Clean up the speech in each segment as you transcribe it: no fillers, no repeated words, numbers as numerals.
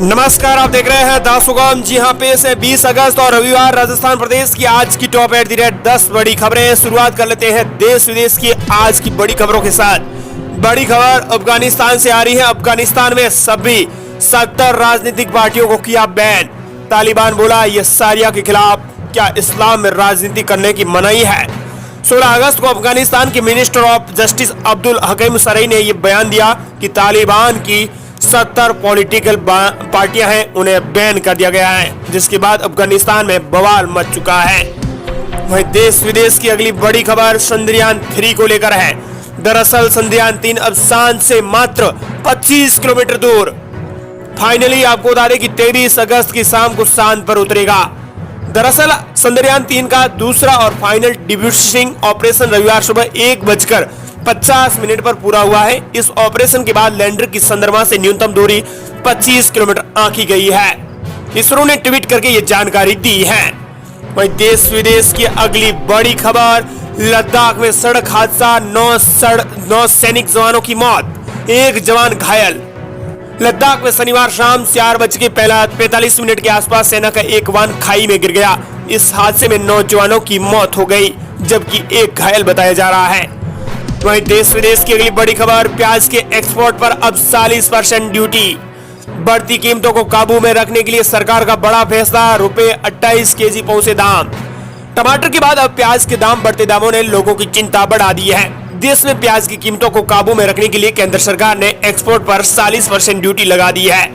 नमस्कार, आप देख रहे हैं द सुगम। जी हां, पेश है 20 अगस्त और रविवार राजस्थान प्रदेश की आज की टॉप एट द रेट 10 बड़ी खबरें। शुरुआत कर लेते हैं देश विदेश की आज की बड़ी खबरों के साथ। बड़ी खबर अफगानिस्तान से आ रही है। अफगानिस्तान में सभी 70 राजनीतिक पार्टियों को किया बैन। तालिबान बोला ये शरिया के खिलाफ, क्या इस्लाम में राजनीति करने की मनाही है। 16 अगस्त को अफगानिस्तान के मिनिस्टर ऑफ जस्टिस अब्दुल हकीम सराई ने यह बयान दिया कि तालिबान की 70 पॉलिटिकल पार्टियां हैं, उन्हें बैन कर दिया गया है, जिसके बाद अफगानिस्तान में बवाल मच चुका है। वहीं देश विदेश की अगली बड़ी खबर चंद्रयान 3 को लेकर है। दरअसल चंद्रयान 3 अब चांद से मात्र 25 किलोमीटर दूर। फाइनली आपको बता दें कि 23 अगस्त की शाम को चांद पर उतरेगा। दरअसल चंद्रयान 3 का दूसरा और फाइनल डिब्यूटिंग ऑपरेशन रविवार सुबह 1:50 पर पूरा हुआ है। इस ऑपरेशन के बाद लैंडर की चंद्रमा से न्यूनतम दूरी 25 किलोमीटर आंकी गई है। इसरो ने ट्वीट करके ये जानकारी दी है। वहीं देश विदेश की अगली बड़ी खबर, लद्दाख में सड़क हादसा, 9 सैनिक जवानों की मौत, 1 जवान घायल। लद्दाख में शनिवार शाम 4:45 के आसपास सेना का एक वाहन खाई में गिर गया। इस हादसे में 9 जवानों की मौत हो गई, जबकि 1 घायल बताया जा रहा है। वहीं देश विदेश की अगली बड़ी खबर, प्याज के एक्सपोर्ट पर अब 40% ड्यूटी। बढ़ती कीमतों को काबू में रखने के लिए सरकार का बड़ा फैसला, ₹28 केजी पहुंचे दाम। टमाटर के बाद अब प्याज के दाम बढ़ते दामों ने लोगों की चिंता बढ़ा दी है। देश में प्याज की कीमतों को काबू में रखने के लिए केंद्र सरकार ने एक्सपोर्ट पर 40% ड्यूटी लगा दी है।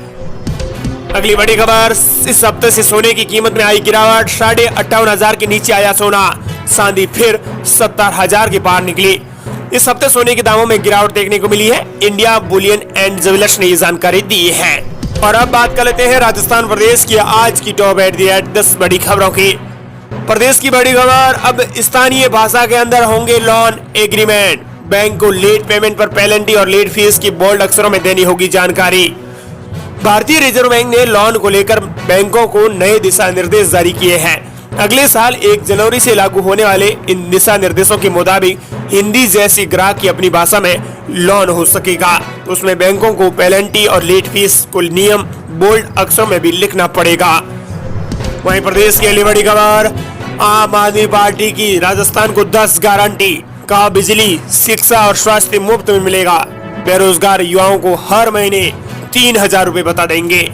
अगली बड़ी खबर, इस हफ्ते से सोने की कीमत में आई गिरावट, 58,500 के नीचे आया सोना। चांदी फिर 70,000 के पार निकली। इस हफ्ते सोने के दामों में गिरावट देखने को मिली है। इंडिया बुलियन एंड ज्वेलर्स ने ये जानकारी दी है। और अब बात कर लेते हैं राजस्थान प्रदेश की आज की टॉप एट द रेट 10 बड़ी खबरों की। प्रदेश की बड़ी खबर, अब स्थानीय भाषा के अंदर होंगे लोन एग्रीमेंट। बैंक को लेट पेमेंट पर पेनल्टी और लेट फीस की बोल्ड अक्षरों में देनी होगी जानकारी। भारतीय रिजर्व बैंक ने लोन को लेकर बैंकों को नए दिशा निर्देश जारी किए हैं। अगले साल 1 जनवरी से लागू होने वाले इन दिशा निर्देशों के मुताबिक हिंदी जैसी ग्राहक की अपनी भाषा में लोन हो सकेगा। उसमें बैंकों को पेनल्टी और लेट फीस को नियम बोल्ड अक्षरों में भी लिखना पड़ेगा। वहीं प्रदेश की अगली बड़ी खबर, आम आदमी पार्टी की राजस्थान को 10 गारंटी, कहा बिजली, शिक्षा और स्वास्थ्य मुफ्त में मिलेगा। बेरोजगार युवाओं को हर महीने 3,000 रुपए बता देंगे।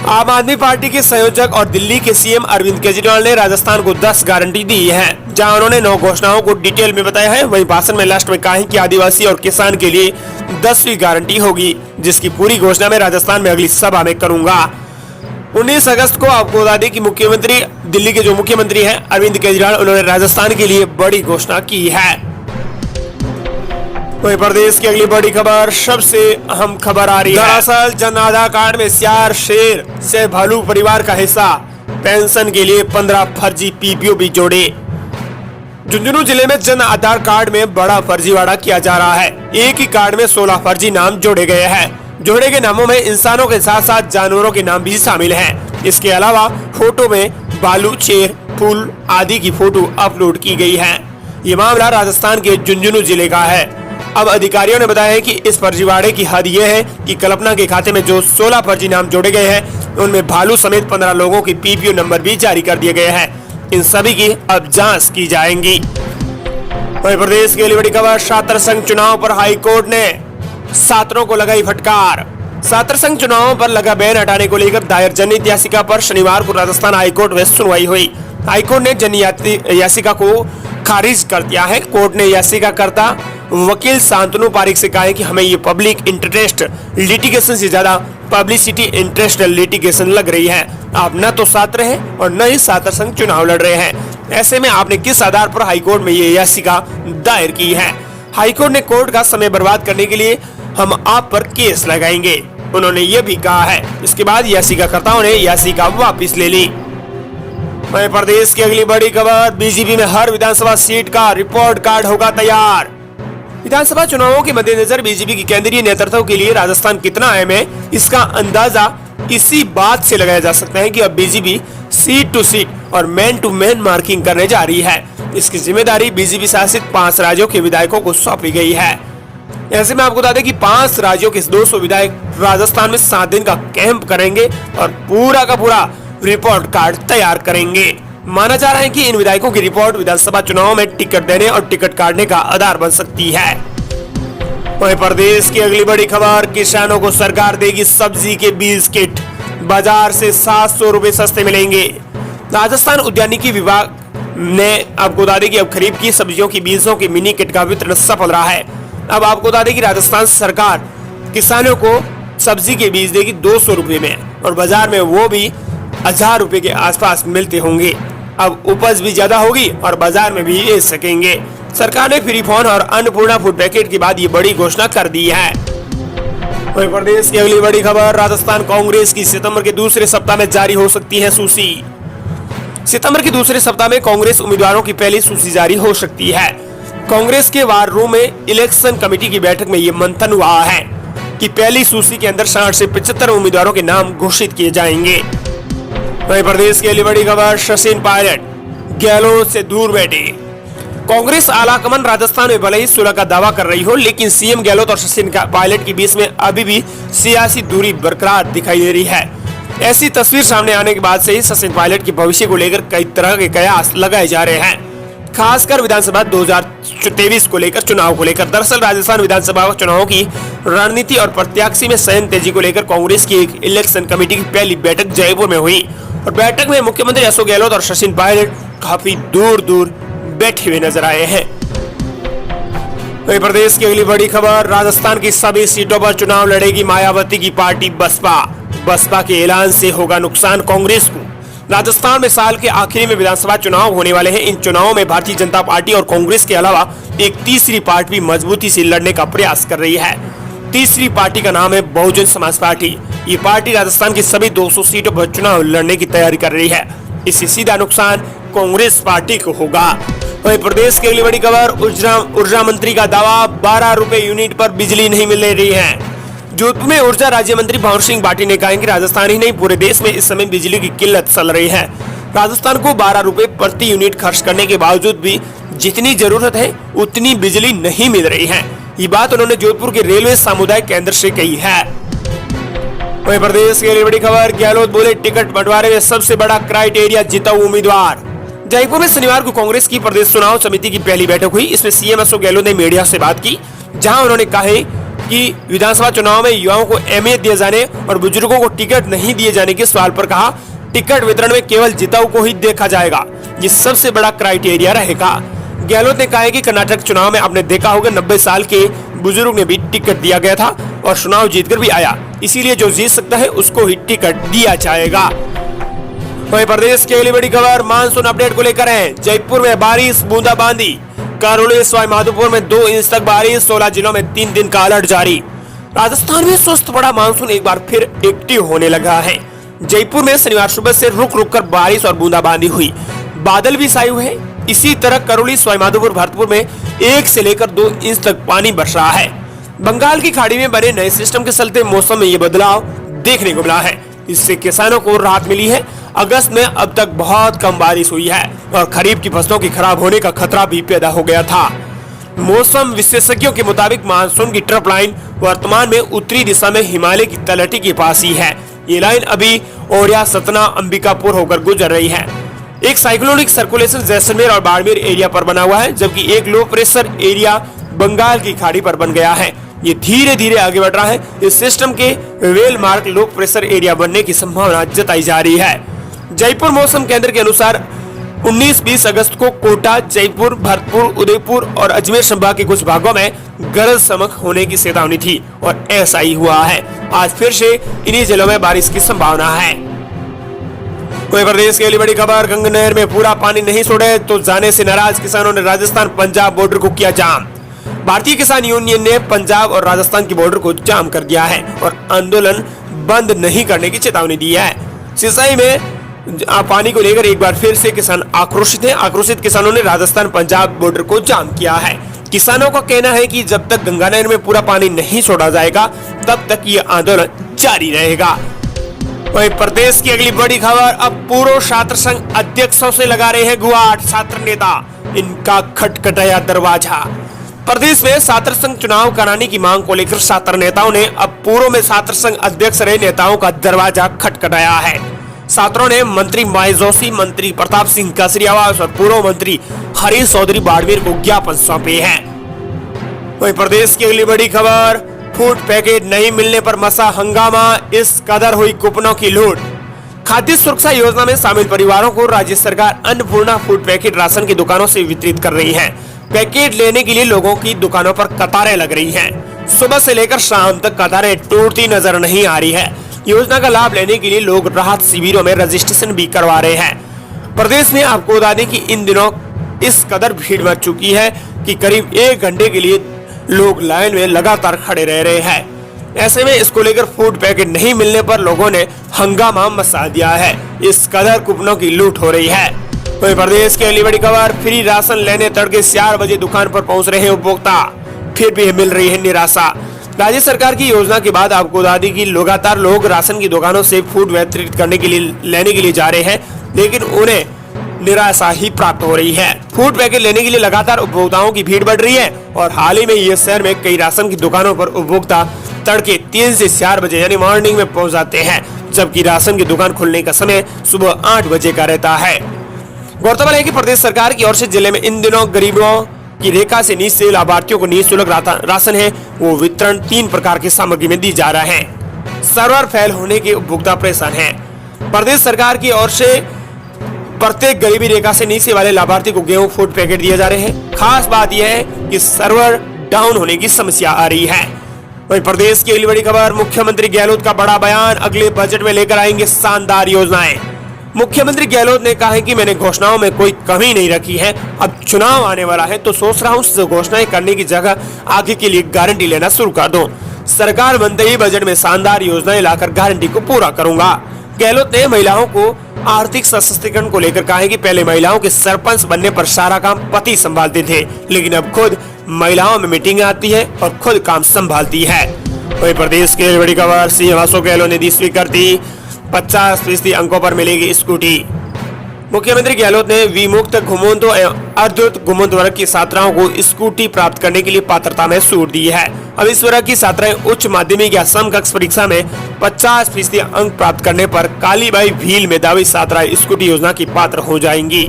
आम आदमी पार्टी के संयोजक और दिल्ली के सीएम अरविंद केजरीवाल ने राजस्थान को 10 गारंटी दी है, जहां उन्होंने 9 घोषणाओं को डिटेल में बताया है। वहीं भाषण में लास्ट में कहा है कि आदिवासी और किसान के लिए 10वीं गारंटी होगी, जिसकी पूरी घोषणा मैं राजस्थान में अगली सभा में करूंगा। 19 अगस्त को आपको बता दें कि मुख्यमंत्री, दिल्ली के जो मुख्यमंत्री हैं अरविंद केजरीवाल, उन्होंने राजस्थान के लिए बड़ी घोषणा की है। वहीं प्रदेश की अगली बड़ी खबर, सबसे अहम खबर आ रही है। दरअसल जन आधार कार्ड में सियार शेर से भालू परिवार का हिस्सा, पेंशन के लिए 15 फर्जी पीपीओ भी जोड़े। झुंझुनू जिले में जन आधार कार्ड में बड़ा फर्जीवाड़ा किया जा रहा है। एक ही कार्ड में 16 फर्जी नाम जोड़े गए हैं। जोड़े गए नामों में इंसानों के साथ साथ जानवरों के नाम भी शामिल हैं। इसके अलावा फोटो में बालू, शेर, फूल आदि की फोटो अपलोड की गई है। ये मामला राजस्थान के झुंझुनू जिले का है। अब अधिकारियों ने बताया है कि इस फर्जीवाड़े की हद यह है कि कल्पना के खाते में जो 16 फर्जी नाम जोड़े गए हैं, उनमें भालू समेत 15 लोगों की पीपीओ नंबर भी जारी कर दिए गए हैं। इन सभी की अब जांच की जाएंगी। वहीं प्रदेश की बड़ी खबर, छात्र संघ चुनाव पर हाईकोर्ट ने छात्रों को लगाई फटकार। छात्र संघ चुनावों पर लगा बैन हटाने को लेकर दायर जनहित याचिका पर शनिवार को राजस्थान हाईकोर्ट में सुनवाई हुई। हाईकोर्ट ने जनहित याचिका को खारिज कर दिया है। कोर्ट ने याचिकाकर्ता वकील शांतनु पारिक से कहा है कि हमें ये पब्लिक इंटरेस्ट लिटिगेशन से ज्यादा पब्लिसिटी इंटरेस्ट लिटिगेशन लग रही है। आप न तो छात्र हैं और न ही छात्र संघ चुनाव लड़ रहे हैं। ऐसे में आपने किस आधार पर हाईकोर्ट में ये याचिका दायर की है? हाईकोर्ट ने कोर्ट का समय बर्बाद करने के लिए हम आप पर केस लगाएंगे, उन्होंने ये भी कहा है। इसके बाद याचिकाकर्ताओं ने याचिका वापिस ले ली। वहीं प्रदेश की अगली बड़ी खबर, बीजेपी में हर विधानसभा सीट का रिपोर्ट कार्ड होगा तैयार। विधानसभा चुनावों के मद्देनजर बीजेपी की केंद्रीय नेतृत्व के लिए राजस्थान कितना अहम है, इसका अंदाजा इसी बात से लगाया जा सकता है कि अब बीजेपी सीट टू सीट और मैन टू मैन मार्किंग करने जा रही है। इसकी जिम्मेदारी बीजेपी शासित 5 राज्यों के विधायकों को सौंपी गई है। ऐसे में आपको बता दें कि 5 राज्यों के 200 विधायक राजस्थान में 7 दिन का कैंप करेंगे और पूरा का पूरा रिपोर्ट कार्ड तैयार करेंगे। माना जा रहा है कि इन विधायकों की रिपोर्ट विधानसभा चुनाव में टिकट देने और टिकट काटने का आधार बन सकती है। वहीं प्रदेश की अगली बड़ी खबर, किसानों को सरकार देगी सब्जी के बीज किट, बाजार से 700 रुपए सस्ते मिलेंगे। राजस्थान उद्यानिकी विभाग ने आपको बता दें कि अब खरीफ की सब्जियों की बीजों की मिनी किट का वितरण सफल रहा है। अब आपको बता दें कि राजस्थान सरकार किसानों को सब्जी के बीज देगी 200 रुपए में और बाजार में वो भी 1000 रुपए के आसपास मिलते होंगे। अब उपज भी ज्यादा होगी और बाजार में भी बेच सकेंगे। सरकार ने फ्री फोन और अन्नपूर्णा फूड पैकेट के बाद ये बड़ी घोषणा कर दी है। वहीं प्रदेश की अगली बड़ी खबर, राजस्थान कांग्रेस की सितंबर के दूसरे सप्ताह में जारी हो सकती है सूची। सितंबर के दूसरे सप्ताह में कांग्रेस उम्मीदवारों की पहली सूची जारी हो सकती है। कांग्रेस के वार रूम में इलेक्शन कमेटी की बैठक में ये मंथन हुआ है कि पहली सूची के अंदर 60 से 75 उम्मीदवारों के नाम घोषित किए जाएंगे। वहीं प्रदेश की अगली बड़ी खबर, सचिन पायलट गहलोत से दूर बैठे। कांग्रेस आलाकमान राजस्थान में भले ही सुलह का दावा कर रही हो, लेकिन सीएम गहलोत और सचिन पायलट के बीच में अभी भी सियासी दूरी बरकरार दिखाई दे रही है। ऐसी तस्वीर सामने आने के बाद से ही सचिन पायलट के भविष्य को लेकर कई तरह के कयास लगाए जा रहे हैं, खासकर विधानसभा 2023 को लेकर, चुनाव को लेकर। दरअसल राजस्थान विधानसभा चुनाव की रणनीति और प्रत्याशी में संयम तेजी को लेकर कांग्रेस की एक इलेक्शन कमेटी की पहली बैठक जयपुर में हुई और बैठक में मुख्यमंत्री अशोक गहलोत और सचिन पायलट काफी दूर दूर बैठे हुए नजर आए हैं। वहीं प्रदेश की अगली बड़ी खबर, राजस्थान की सभी सीटों पर चुनाव लड़ेगी मायावती की पार्टी बसपा। बसपा के ऐलान से होगा नुकसान कांग्रेस को। राजस्थान में साल के आखिरी में विधानसभा चुनाव होने वाले हैं। इन चुनावों में भारतीय जनता पार्टी और कांग्रेस के अलावा एक तीसरी पार्टी भी मजबूती से लड़ने का प्रयास कर रही है। तीसरी पार्टी का नाम है बहुजन समाज पार्टी। ये पार्टी राजस्थान की सभी 200 सीटों पर चुनाव लड़ने की तैयारी कर रही है। इससे सीधा नुकसान कांग्रेस पार्टी को होगा। वहीं प्रदेश की अगली बड़ी खबर, ऊर्जा मंत्री का दावा, 12 रुपए यूनिट पर बिजली नहीं मिल रही है। जोधपुर में ऊर्जा राज्य मंत्री भंवर सिंह भाटी ने कहा कि राजस्थान ही नहीं पूरे देश में इस समय बिजली की किल्लत चल रही है। राजस्थान को 12 रुपए प्रति यूनिट खर्च करने के बावजूद भी जितनी जरूरत है उतनी बिजली नहीं मिल रही है। ये बात उन्होंने जोधपुर के रेलवे सामुदायिक केंद्र से कही है। वहीं प्रदेश की बड़ी खबर, गहलोत बोले टिकट बंटवारे में सबसे बड़ा क्राइटेरिया जिताऊ उम्मीदवार। जयपुर में शनिवार को कांग्रेस की प्रदेश चुनाव समिति की पहली बैठक हुई। इसमें सीएम अशोक गहलोत ने मीडिया से बात की, जहां उन्होंने कहा कि विधानसभा चुनाव में युवाओं को अहमियत दिए जाने और बुजुर्गों को टिकट नहीं दिए जाने के सवाल पर कहा, टिकट वितरण में केवल जिताऊ को ही देखा जाएगा, ये सबसे बड़ा क्राइटेरिया रहेगा। गहलोत ने कहा कि कर्नाटक चुनाव में आपने देखा होगा 90 साल के बुजुर्ग ने भी टिकट दिया गया था और चुनाव जीतकर भी आया, इसीलिए जो जीत सकता है उसको ही टिकट दिया जाएगा। वहीं प्रदेश की अगली बड़ी खबर, मानसून अपडेट को लेकर है। जयपुर में बारिश बूंदाबांदी, करौली सवाई माधोपुर में 2 इंच तक बारिश, 16 जिलों में 3 दिन का अलर्ट जारी। राजस्थान में स्वस्थ पड़ा मानसून एक बार फिर एक्टिव होने लगा है। जयपुर में शनिवार सुबह से रुक रुक कर बारिश और बूंदाबांदी हुई, बादल भी छाए हुए हैं। इसी तरह करौली सवाई माधोपुर भरतपुर में 1 से लेकर 2 इंच तक पानी बरस रहा है। बंगाल की खाड़ी में बने नए सिस्टम के चलते मौसम में ये बदलाव देखने को मिला है। इससे किसानों को राहत मिली है। अगस्त में अब तक बहुत कम बारिश हुई है और खरीफ की फसलों की खराब होने का खतरा भी पैदा हो गया था। मौसम विशेषज्ञों के मुताबिक मानसून की ट्रफ लाइन वर्तमान में उत्तरी दिशा में हिमालय की तलहटी के पास ही है। ये लाइन अभी ओरिया, सतना, अंबिकापुर होकर गुजर रही है। एक साइक्लोनिक सर्कुलेशन जैसलमेर और बाड़मेर एरिया पर बना हुआ है, जबकि एक लो प्रेशर एरिया बंगाल की खाड़ी पर बन गया है। ये धीरे धीरे आगे बढ़ रहा है। इस सिस्टम के well mark low pressure area बनने की संभावना जताई जा रही है। जयपुर मौसम केंद्र के अनुसार 19-20 अगस्त को कोटा, जयपुर, भरतपुर, उदयपुर और अजमेर संभाग के कुछ भागों में गरज चमक होने की चेतावनी थी और ऐसा ही हुआ है। आज फिर से इन्हीं जिलों में बारिश की संभावना है। कोई प्रदेश की बड़ी खबर, गंगा नहर में पूरा पानी नहीं छोड़े तो जाने से नाराज किसानों ने राजस्थान पंजाब बॉर्डर को किया जाम। भारतीय किसान यूनियन ने पंजाब और राजस्थान की बॉर्डर को जाम कर दिया है और आंदोलन बंद नहीं करने की चेतावनी दी है। सिंचाई में पानी को लेकर एक बार फिर से किसान आक्रोशित हैं। आक्रोशित किसानों ने राजस्थान पंजाब बॉर्डर को जाम किया है। किसानों का कहना है कि जब तक गंगा नहर में पूरा पानी नहीं छोड़ा जाएगा तब तक ये आंदोलन जारी रहेगा। वहीं प्रदेश की अगली बड़ी खबर, अब पूर्व छात्र संघ अध्यक्षों से लगा रहे हैं गुहार छात्र नेता, इनका खटखटाया दरवाजा। प्रदेश में छात्र संघ चुनाव कराने की मांग को लेकर छात्र नेताओं ने अब पूर्व में छात्र संघ अध्यक्ष रहे नेताओं का दरवाजा खटखटाया है। छात्रों ने मंत्री माई जोशी, मंत्री प्रताप सिंह कसरियावास और पूर्व मंत्री हरीश चौधरी बाड़मेर को ज्ञापन सौंपे हैं। वहीं प्रदेश की अगली बड़ी खबर, फूड पैकेट नहीं मिलने पर मचा हंगामा, इस कदर हुई कूपनों की लूट। खाद्य सुरक्षा योजना में शामिल परिवारों को राज्य सरकार अन्नपूर्णा फूड पैकेट राशन की दुकानों से वितरित कर रही है। पैकेट लेने के लिए लोगों की दुकानों पर कतारें लग रही हैं। सुबह से लेकर शाम तक कतारें टूटती नजर नहीं आ रही है। योजना का लाभ लेने के लिए लोग राहत शिविरों में रजिस्ट्रेशन भी करवा रहे हैं। प्रदेश में आपको बता दें कि इन दिनों इस कदर भीड़ मच चुकी है कि करीब 1 घंटे के लिए लोग लाइन में लगातार खड़े रह रहे हैं। ऐसे में इसको लेकर फूड पैकेट नहीं मिलने पर लोगों ने हंगामा मचा दिया है। इस कदर कूपनों की लूट हो रही है। वहीं प्रदेश की अगली बड़ी खबर, फ्री राशन लेने तड़के 4 बजे दुकान पर पहुंच रहे हैं उपभोक्ता, फिर भी मिल रही है निराशा। राज्य सरकार की योजना के बाद आपको बता दें कि लगातार लोग राशन की दुकानों से फूड वितरित करने के लिए लेने के लिए जा रहे हैं, लेकिन उन्हें निराशा ही प्राप्त हो रही है। फूड पैकेट लेने के लिए लगातार उपभोक्ताओं की भीड़ बढ़ रही है और हाल ही में ये शहर में कई राशन की दुकानों पर उपभोक्ता तड़के 3 से 4 बजे यानी मॉर्निंग में पहुंच जाते हैं, जबकि राशन की दुकान खुलने का समय सुबह 8 बजे का रहता है। गौरतलब है कि प्रदेश सरकार की ओर से जिले में इन दिनों गरीबों की रेखा से नीचे लाभार्थियों को निःशुल्क राशन है वो वितरण 3 प्रकार की सामग्री में दी जा रहा है। सर्वर फेल होने के उपभोक्ता परेशान हैं। प्रदेश सरकार की ओर से प्रत्येक गरीबी रेखा से नीचे वाले लाभार्थी को गेहूं फूड पैकेट दिए जा रहे हैं। खास बात यह है कि सर्वर डाउन होने की समस्या आ रही है। वहीं प्रदेश की अगली बड़ी खबर, मुख्यमंत्री गहलोत का बड़ा बयान, अगले बजट में लेकर आएंगे शानदार योजनाएं। मुख्यमंत्री गहलोत ने कहा है कि मैंने घोषणाओं में कोई कमी नहीं रखी है। अब चुनाव आने वाला है तो सोच रहा हूँ घोषणाएं करने की जगह आगे के लिए गारंटी लेना शुरू कर दूं। सरकार बनते ही बजट में शानदार योजनाएं लाकर गारंटी को पूरा करूंगा। गहलोत ने महिलाओं को आर्थिक सशक्तिकरण को लेकर कहा है कि पहले महिलाओं के सरपंच बनने पर सारा काम पति संभालते थे, लेकिन अब खुद महिलाओं में मीटिंग आती है और खुद काम संभालती है। वही प्रदेश के बड़ी खबर, सीएम अशोक गहलोत ने दी स्वीकृति, 50% अंकों पर मिलेगी स्कूटी। मुख्यमंत्री गहलोत ने विमुक्त घुमंत एवं अर्धवृत्त घुमंत वर्ग की छात्राओं को स्कूटी प्राप्त करने के लिए पात्रता में छूट दी है। अब इस वर्ग की छात्राएं उच्च माध्यमिक या समकक्ष परीक्षा में 50% अंक प्राप्त करने पर कालीबाई भील मेधावी छात्राएं स्कूटी योजना की पात्र हो जाएंगी।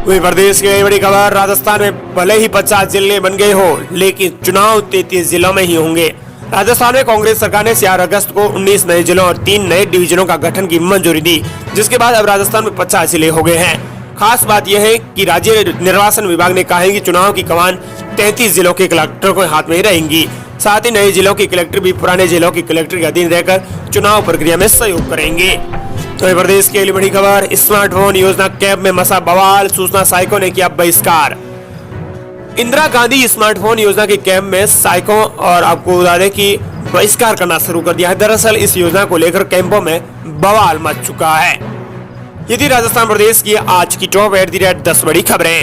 वही प्रदेश की बड़ी खबर, राजस्थान में भले ही 50 जिले बन गए हो, लेकिन चुनाव 33 जिलों में ही होंगे। राजस्थान में कांग्रेस सरकार ने 4 अगस्त को 19 नए जिलों और 3 नए डिवीजनों का गठन की मंजूरी दी, जिसके बाद अब राजस्थान में 50 जिले हो गए हैं। खास बात यह है कि राज्य निर्वाचन विभाग ने कहा है कि चुनाव की कमान 33 जिलों के कलेक्टर के हाथ में रहेंगी। साथ ही नए जिलों के कलेक्टर भी पुराने जिलों के कलेक्टर के अधीन रहकर चुनाव प्रक्रिया में सहयोग करेंगे। तो प्रदेश की अगली बड़ी खबर, स्मार्टफोन योजना कैब में मचा बवाल, सूचना सहायकों ने किया बहिष्कार। इंदिरा गांधी स्मार्टफोन योजना के कैंप में सहायकों और आपको बता दें कि बहिष्कार करना शुरू कर दिया है। दरअसल इस योजना को लेकर कैंपों में बवाल मच चुका है। ये थी राजस्थान प्रदेश की आज की टॉप 8 10 बड़ी खबरें।